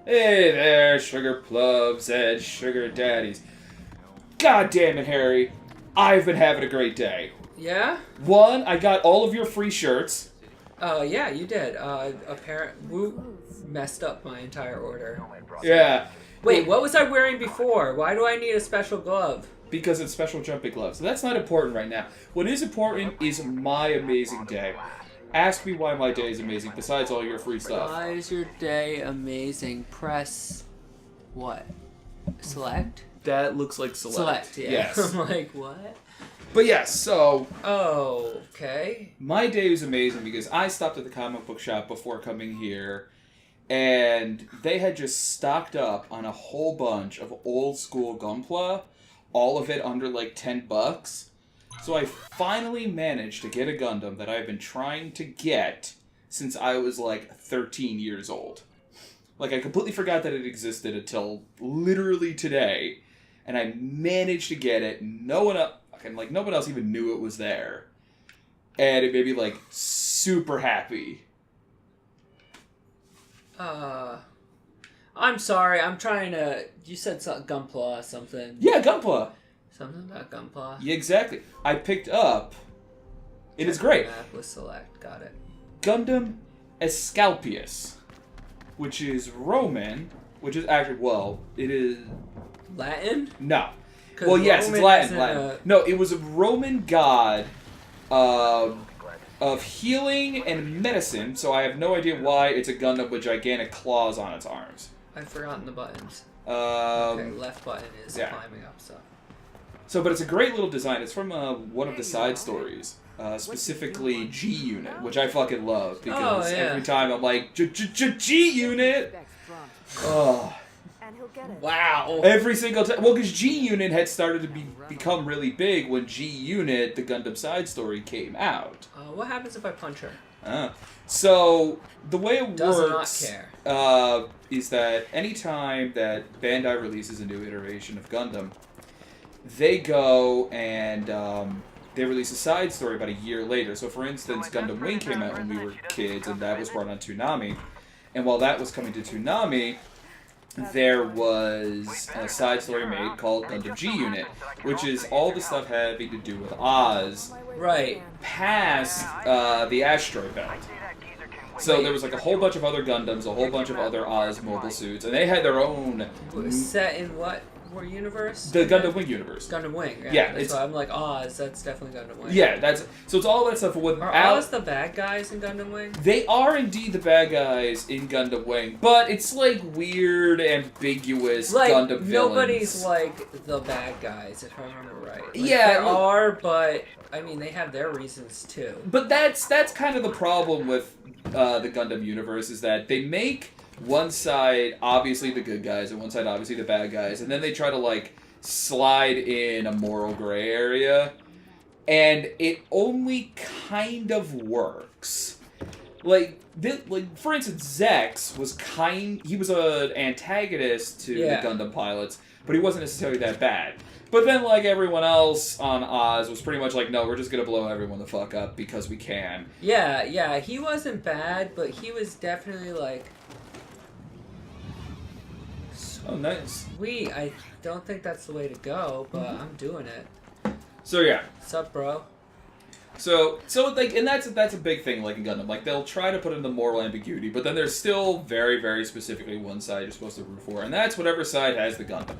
Hey there, sugar plums and sugar daddies. God damn it, Harry. I've been having a great day. Yeah? One, I got all of your free shirts. Yeah, you did. Woo messed up my entire order. Yeah. Wait, what was I wearing before? Why do I need a special glove? Because it's special jumping gloves. So that's not important right now. What is important is my amazing day. Ask me why my day is amazing, besides all your free stuff. Why is your day amazing? Press what? Select? That looks like select. Yeah. Yes. I'm like, what? But yes, so... Oh, okay. My day was amazing because I stopped at the comic book shop before coming here, and they had just stocked up on a whole bunch of old school Gunpla, all of it under like $10. So I finally managed to get a Gundam that I've been trying to get since I was like 13 years old. Like, I completely forgot that it existed until literally today, and I managed to get it. No one else even knew it was there. And it made me, like, super happy. I'm sorry, I'm trying to... You said Gunpla something. Yeah, Gunpla. Something about Gunpla. Yeah, exactly. I picked up... It is great. Map with select, got it. Gundam Asclepius, which is Roman, which is actually, well, it is... Latin? No. Well, yes, it's Latin. No, it was a Roman god of healing and medicine, so I have no idea why it's a Gundam with gigantic claws on its arms. I've forgotten the buttons. Okay, left button is climbing up, so... So, but it's a great little design. It's from one of the side stories, specifically G-Unit, which I fucking love, because every time I'm like, G-Unit! Oh... Wow. Every single time. Well, because G-Unit had started to become really big when G-Unit, the Gundam side story, came out. What happens if I punch her? So, the way it Does works not care. Is that anytime that Bandai releases a new iteration of Gundam, they go and they release a side story about a year later. So, for instance, Gundam Wing came out when we were kids, and that was brought on Toonami. And while that was coming to Toonami, there was a side story made called Gundam G-Unit, which is all the stuff having to do with Oz, right, past the asteroid belt. So there was like a whole bunch of other Gundams, a whole bunch of other Oz mobile suits, and they had their own... Set in what universe? The Gundam Wing universe. Gundam Wing, yeah. So I'm like, Oz, that's definitely Gundam Wing. Yeah, so it's all that stuff with... Are Oz the bad guys in Gundam Wing? They are indeed the bad guys in Gundam Wing, but it's like weird, ambiguous Gundam villains. Nobody's like the bad guys, if I remember right. Like, yeah. There are, but, I mean, they have their reasons too. But that's kind of the problem with the Gundam universe, is that they make one side obviously the good guys and one side obviously the bad guys, and then they try to like slide in a moral gray area, and it only kind of works. Like for instance, Zex was he was an antagonist to the Gundam pilots, but he wasn't necessarily that bad. But then, like, everyone else on Oz was pretty much like, no, we're just gonna blow everyone the fuck up because we can. Yeah, he wasn't bad, but he was definitely like... Oh, nice. I don't think that's the way to go, but I'm doing it. So, yeah. Sup, bro? So like, and that's a big thing, like, in Gundam. Like, they'll try to put in the moral ambiguity, but then there's still very, very specifically one side you're supposed to root for, and that's whatever side has the Gundam.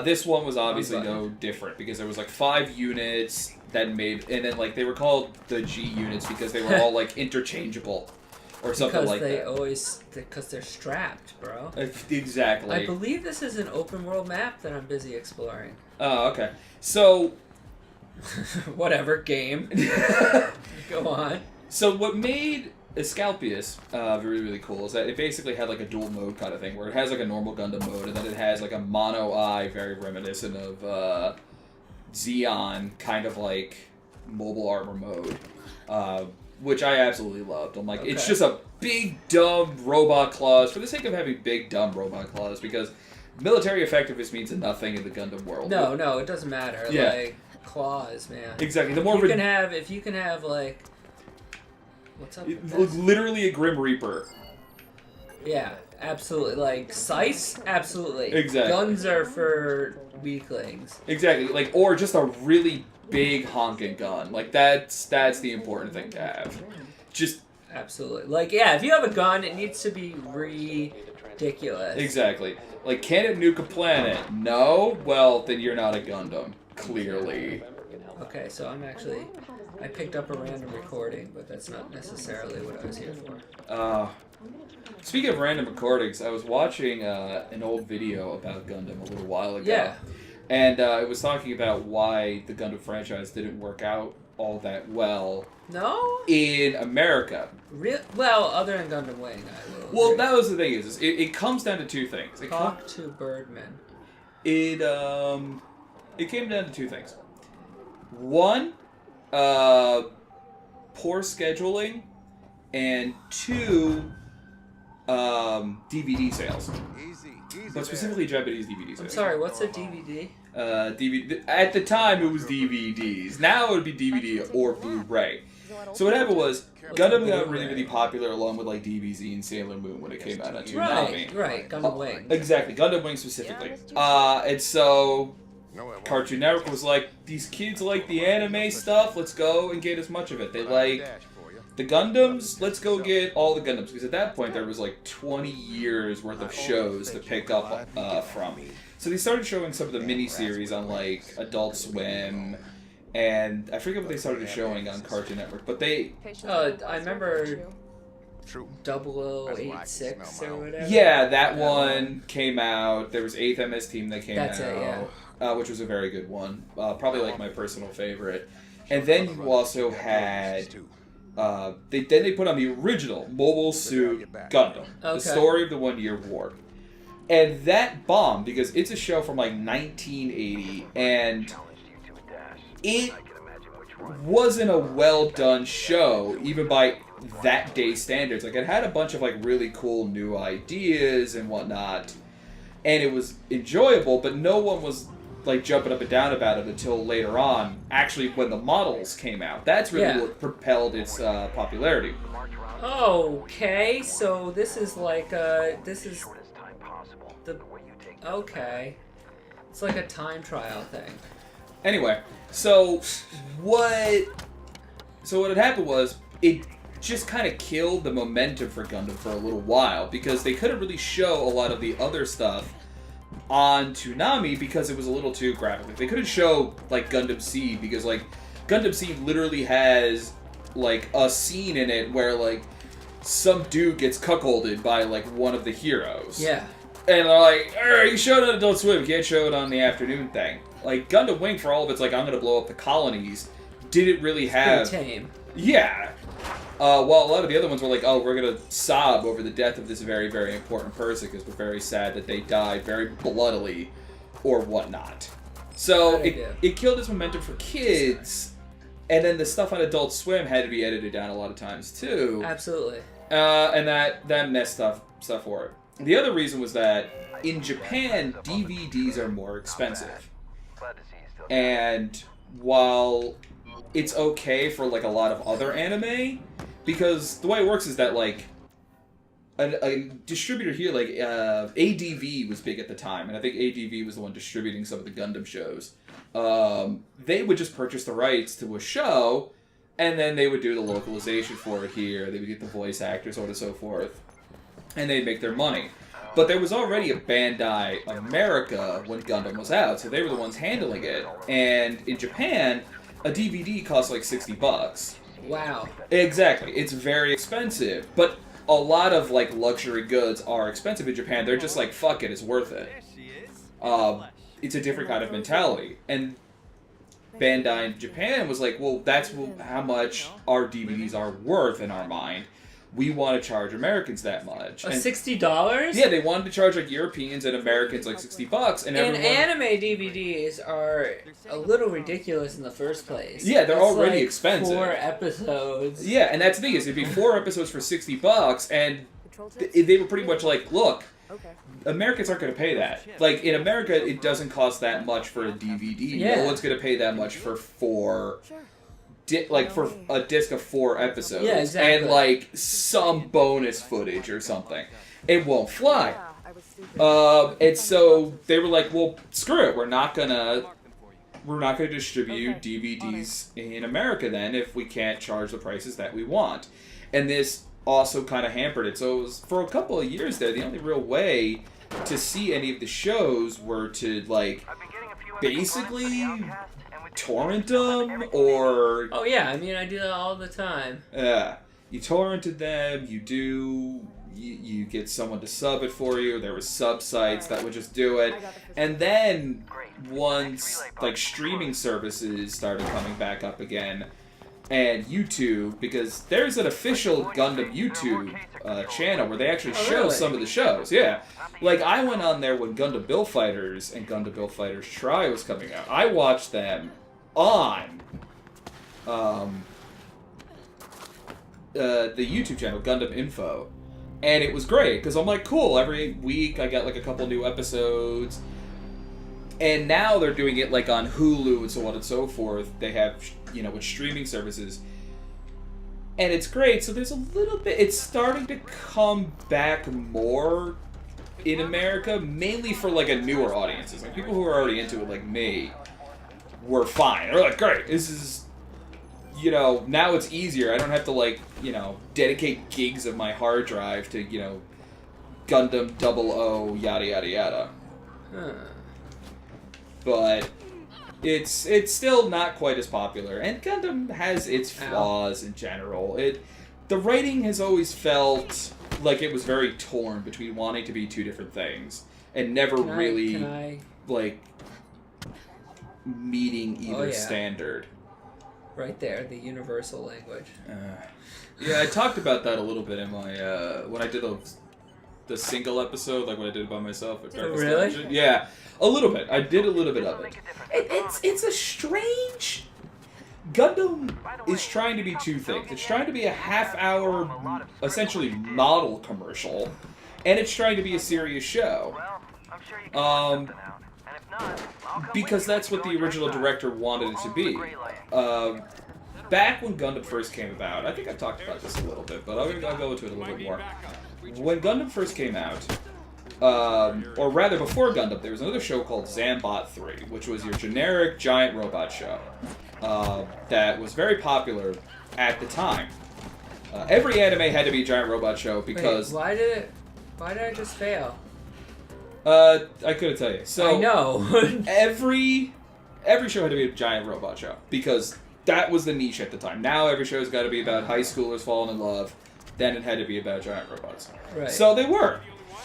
This one was obviously no different, because there was like 5 units that made, and then like they were called the G units because they were all like interchangeable or something like that. Because they're strapped, bro. Exactly. I believe this is an open world map that I'm busy exploring. Oh, okay. So, whatever, game. Go on. So what made Asclepius really, really cool is that it basically had like a dual mode kind of thing, where it has like a normal Gundam mode, and then it has like a mono eye, very reminiscent of Xeon, kind of like mobile armor mode, which I absolutely loved. I'm like, it's just a big, dumb robot claws for the sake of having big, dumb robot claws, because military effectiveness means nothing in the Gundam world. No, it doesn't matter. Yeah. Like, claws, man. Exactly. The more if you can have like... What's up with this? Literally a Grim Reaper. Yeah, absolutely. Like, Scythe? Absolutely. Exactly. Guns are for weaklings. Exactly. Like, or just a really big honking gun. Like, that's the important thing to have. Just... Absolutely. Like, yeah, if you have a gun, it needs to be ridiculous. Exactly. Like, can it nuke a planet? No? Well, then you're not a Gundam. Clearly. Okay, so I picked up a random recording, but that's not necessarily what I was here for. Speaking of random recordings, I was watching an old video about Gundam a little while ago. Yeah. And it was talking about why the Gundam franchise didn't work out all that well. No? In America. Well, other than Gundam Wing, I will. Well, agree. that was the thing is it comes down to two things. Talk to Birdman. It came down to two things. One, poor scheduling, and two, DVD sales. But specifically Japanese DVD sales. I'm sorry, what's a DVD? DVD. At the time, it was DVDs. Now it would be DVD or Blu-ray. So what happened was, Gundam got really, really popular along with like DBZ and Sailor Moon when it came out on Toonami. Right, Gundam Wing. Exactly, Gundam Wing specifically. And so Cartoon Network was like, these kids like the anime stuff, let's go and get as much of it. They like the Gundams, let's go get all the Gundams. Because at that point, there was like 20 years worth of shows to pick up from. So they started showing some of the mini-series on like Adult Swim, and I forget what they started showing on Cartoon Network, but they... I remember 0086 or whatever. Yeah, that one came out. There was 8th MS Team that came That's out. it, yeah. Which was a very good one. Probably like my personal favorite. And then you also had... They put on the original Mobile Suit Gundam. The story of the 1 Year War. And that bombed because it's a show from like 1980, and it wasn't a well done show, even by that day standards. Like, it had a bunch of like really cool new ideas and whatnot, and it was enjoyable, but no one was like jumping up and down about it until later on, actually when the models came out. That's really what propelled its popularity. Okay, so this is like okay. It's like a time trial thing. Anyway, so what had happened was it just kind of killed the momentum for Gundam for a little while because they couldn't really show a lot of the other stuff on Toonami because it was a little too graphic. Like, they couldn't show like Gundam Seed because like Gundam Seed literally has like a scene in it where like some dude gets cuckolded by like one of the heroes. Yeah. And they're like, you showed it on Adult Swim, you can't show it on the afternoon thing. Like, Gundam Wing, for all of its, like, I'm gonna blow up the colonies, didn't really have... Pretty tame. Yeah. While a lot of the other ones were like, oh, we're gonna sob over the death of this very, very important person because we're very sad that they died very bloodily or whatnot. So, it killed its momentum for kids, and then the stuff on Adult Swim had to be edited down a lot of times, too. Absolutely. And that messed stuff for it. The other reason was that in Japan, DVDs are more expensive. And while it's okay for like a lot of other anime, because the way it works is that like a distributor here, like ADV was big at the time, and I think ADV was the one distributing some of the Gundam shows. They would just purchase the rights to a show, and then they would do the localization for it here. They would get the voice actors, so on and so forth. And they'd make their money. But there was already a Bandai America when Gundam was out, so they were the ones handling it. And in Japan, a DVD costs like $60. Wow. Exactly. It's very expensive. But a lot of like luxury goods are expensive in Japan. They're just like, fuck it, it's worth it. It's a different kind of mentality. And Bandai in Japan was like, well, that's how much our DVDs are worth in our mind. We want to charge Americans that much. $60? Yeah, they wanted to charge like Europeans and Americans like $60, and anime DVDs are a little ridiculous in the first place. Yeah, they're already like expensive. 4 episodes. Yeah, and that's the thing is, it'd be 4 episodes for $60, and they were pretty much like, look, Americans aren't going to pay that. Like in America, it doesn't cost that much for a DVD. Yeah. No one's going to pay that much for 4. For a disc of 4 episodes. Yeah, exactly. And, like, some bonus footage or something. it won't fly. And so they were like, well, screw it. We're not gonna distribute DVDs in America then if we can't charge the prices that we want. And this also kind of hampered it. So it was, for a couple of years there, the only real way to see any of the shows were to, like, basically torrent them or... Oh, yeah. I mean, I do that all the time. Yeah. You torrented them, you get someone to sub it for you. There were sub sites that would just do it. And then once, like, streaming services started coming back up again, and YouTube, because there's an official Gundam YouTube channel where they actually show some of the shows. Yeah. Like, I went on there when Gundam Bill Fighters and Gundam Bill Fighters Try was coming out. I watched them on the YouTube channel, Gundam Info. And it was great, because I'm like, cool, every week I get, like, a couple new episodes. And now they're doing it, like, on Hulu and so on and so forth. They have, you know, with streaming services. And it's great, so there's a little bit... It's starting to come back more in America, mainly for, like, a newer audiences. Like, people who are already into it, like me, were fine. They're like, great, this is... You know, now it's easier. I don't have to, like, you know, dedicate gigs of my hard drive to, you know, Gundam 00, yada, yada, yada. Huh. But it's still not quite as popular. And Gundam has its flaws in general. The writing has always felt like it was very torn between wanting to be two different things and never really, like, meeting either standard. Right there, the universal language. Yeah, I talked about that a little bit in my when I did the single episode, like when I did it by myself. Really? Yeah, a little bit. I did a little bit of it. It's a strange... Gundam is trying to be two things. It's trying to be a half-hour, essentially, model commercial, and it's trying to be a serious show. Because that's what the original director wanted it to be. Back when Gundam first came about, I think I've talked about this a little bit, but I'll go into it a little bit more. When Gundam first came out, or rather before Gundam, there was another show called Zambot 3, which was your generic giant robot show that was very popular at the time. Every anime had to be a giant robot show because... Wait, why did I just fail? I couldn't tell you. So I know. every show had to be a giant robot show because that was the niche at the time. Now every show's got to be about high schoolers falling in love. Then it had to be about giant robots. Right. So they were.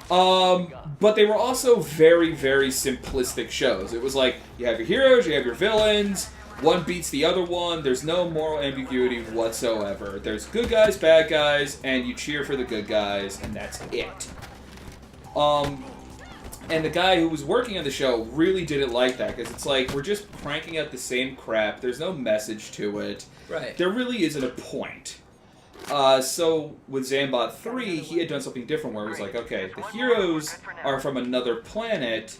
But they were also very, very simplistic shows. It was like, you have your heroes, you have your villains, one beats the other one, there's no moral ambiguity whatsoever. There's good guys, bad guys, and you cheer for the good guys, and that's it. And the guy who was working on the show really didn't like that, because it's like, we're just cranking out the same crap, there's no message to it. Right. There really isn't a point. So with Zambot 3, he had done something different where it was like, okay, the heroes are from another planet,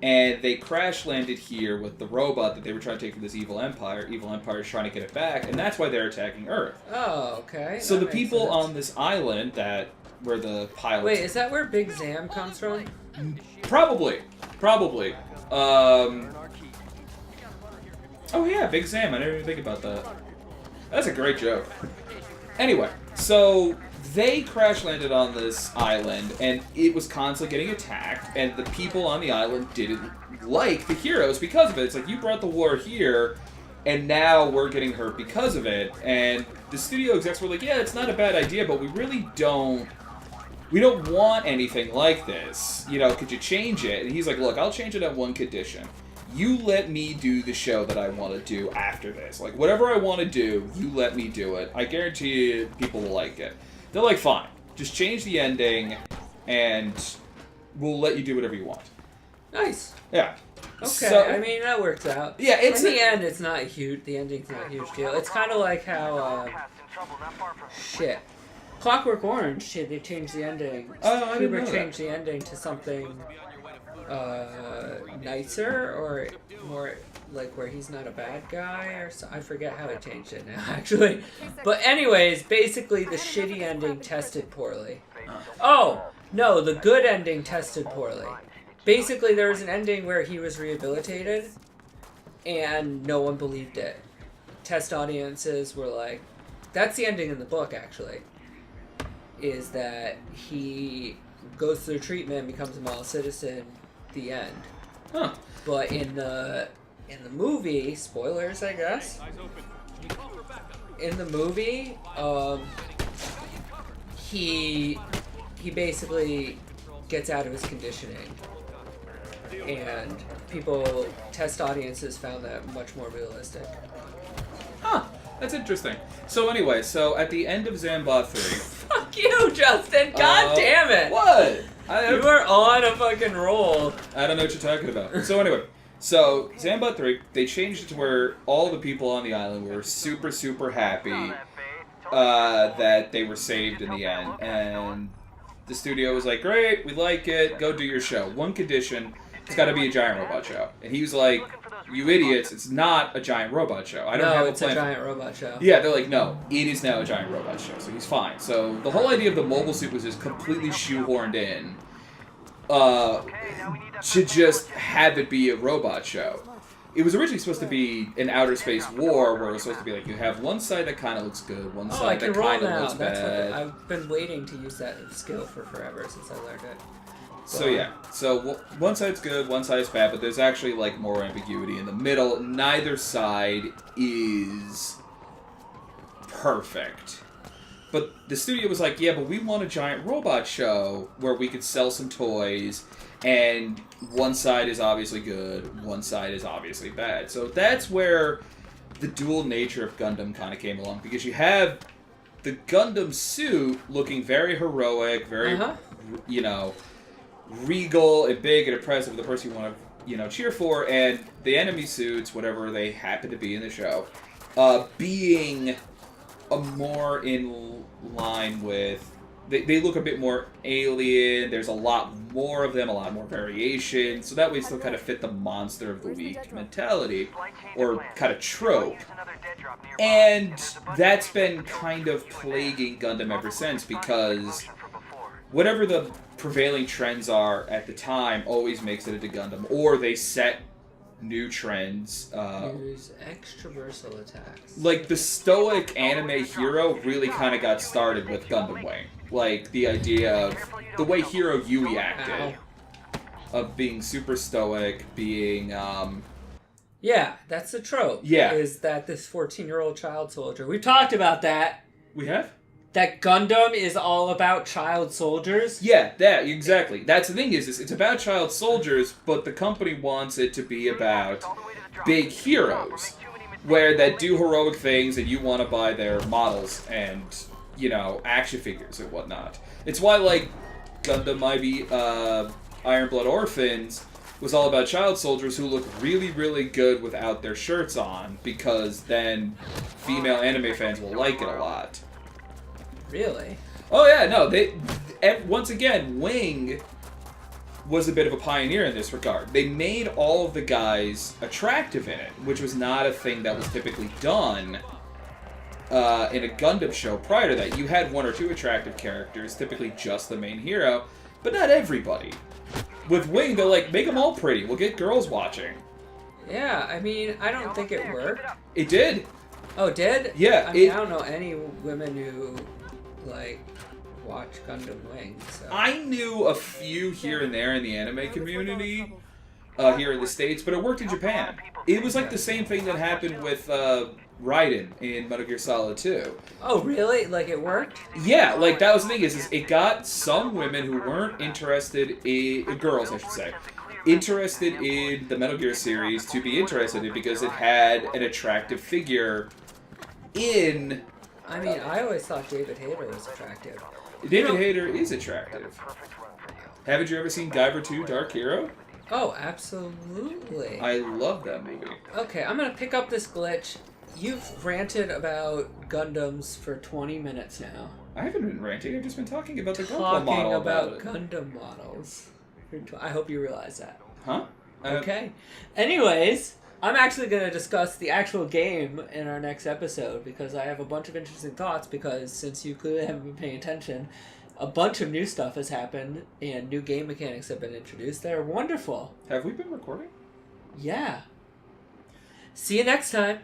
and they crash landed here with the robot that they were trying to take from this evil empire. Evil empire is trying to get it back, and that's why they're attacking Earth. Oh, okay. So the people on this island where the pilots... Wait, is that where Big Zam comes from? Probably. Oh yeah, Big Zam. I didn't even think about that. That's a great joke. Anyway, so they crash landed on this island, and it was constantly getting attacked, and the people on the island didn't like the heroes because of it. It's like, you brought the war here, and now we're getting hurt because of it. And the studio execs were like, yeah, it's not a bad idea, but we really don't want anything like this. You know, could you change it? And he's like, look, I'll change it on one condition. You let me do the show that I want to do after this. Like, whatever I want to do, you let me do it. I guarantee you people will like it. They're like, fine. Just change the ending, and we'll let you do whatever you want. Nice. Yeah. Okay, So, I mean, that works out. yeah, In the end, it's not huge. The ending's not a huge deal. It's kind of like how, Clockwork Orange, they changed the ending. Oh, I didn't know that. changed the ending to something nicer, or more like where he's not a bad guy, or so. I forget how it changed it now, actually. But anyways, basically the shitty ending tested poorly. Oh, No, the good ending tested poorly. Basically, there was an ending where he was rehabilitated, and no one believed it. Test audiences were like, that's the ending in the book, actually, is that he goes through treatment, becomes a model citizen, the end. Huh. But in the movie, spoilers, I guess. In the movie, he basically gets out of his conditioning, and test audiences found that much more realistic. Huh. That's interesting. So anyway, at the end of Zambot 3... Fuck you, Justin! God damn it! What? You are on a fucking roll. I don't know what you're talking about. So anyway, Zambot 3, they changed it to where all the people on the island were super, super happy that they were saved in the end. And the studio was like, great, we like it, go do your show. One condition, it's got to be a giant robot show. And he was like, you idiots, it's not a giant robot show. I don't have a plan. It's a giant robot show. Yeah, they're like, no, it is now a giant robot show, so he's fine. So the whole idea of the mobile suit was just completely shoehorned in to just have it be a robot show. It was originally supposed to be an outer space war, where it was supposed to be like, you have one side that kind of looks good, one side that kind of looks bad. I've been waiting to use that skill for forever since I learned it. So yeah, one side's good, one side's bad, but there's actually like more ambiguity in the middle. Neither side is perfect. But the studio was like, yeah, but we want a giant robot show where we could sell some toys, and one side is obviously good, one side is obviously bad. So that's where the dual nature of Gundam kind of came along, because you have the Gundam suit looking very heroic, very, regal and big and impressive, the person you want to, cheer for, and the enemy suits, whatever they happen to be in the show, being more in line with... They look a bit more alien, there's a lot more of them, a lot more variation, so that way still kind of fit the monster of the week mentality, or kind of trope. And that's been kind of plaguing Gundam ever since, because whatever the prevailing trends are at the time always makes it into Gundam, or they set new trends. Use extraversal attacks. Like, the stoic anime hero really kind of got started with Gundam Wing. Like, the idea of the way Hero Yui acted. Of being super stoic, being, Yeah, that's the trope. Yeah. Is that this 14-year-old child soldier. We've talked about that. We have? That Gundam is all about child soldiers? Yeah, exactly. That's the thing is it's about child soldiers, but the company wants it to be about big heroes, where that do heroic things, and you want to buy their models and, action figures and whatnot. It's why, like, Gundam Iron Blood Orphans was all about child soldiers who look really, really good without their shirts on, because then female anime fans will like it a lot. Really? Oh yeah, no, once again, Wing was a bit of a pioneer in this regard. They made all of the guys attractive in it, which was not a thing that was typically done in a Gundam show prior to that. You had one or two attractive characters, typically just the main hero, but not everybody. With Wing, they're like, make them all pretty, we'll get girls watching. Yeah, I mean, I don't think it worked. It did. Oh, it did? Yeah. I mean, I don't know any women who watch Gundam Wing, so. I knew a few here and there in the anime community here in the States, but it worked in Japan. It was like the same thing that happened with Raiden in Metal Gear Solid 2. Oh, really? Like, it worked? Yeah, like, that was the thing, is it got some women who weren't interested in... girls, I should say. Interested in the Metal Gear series to be interested in it because it had an attractive figure in... I mean, I always thought David Hayter was attractive. David Hayter is attractive. Haven't you ever seen Guyver 2 Dark Hero? Oh, absolutely. I love that movie. Okay, I'm going to pick up this glitch. You've ranted about Gundams for 20 minutes now. I haven't been ranting, I've just been talking about the Gundam model. Talking about Gundam models. I hope you realize that. Huh? Okay. Anyways, I'm actually going to discuss the actual game in our next episode because I have a bunch of interesting thoughts because since you clearly haven't been paying attention, a bunch of new stuff has happened and new game mechanics have been introduced that are wonderful. Have we been recording? Yeah. See you next time.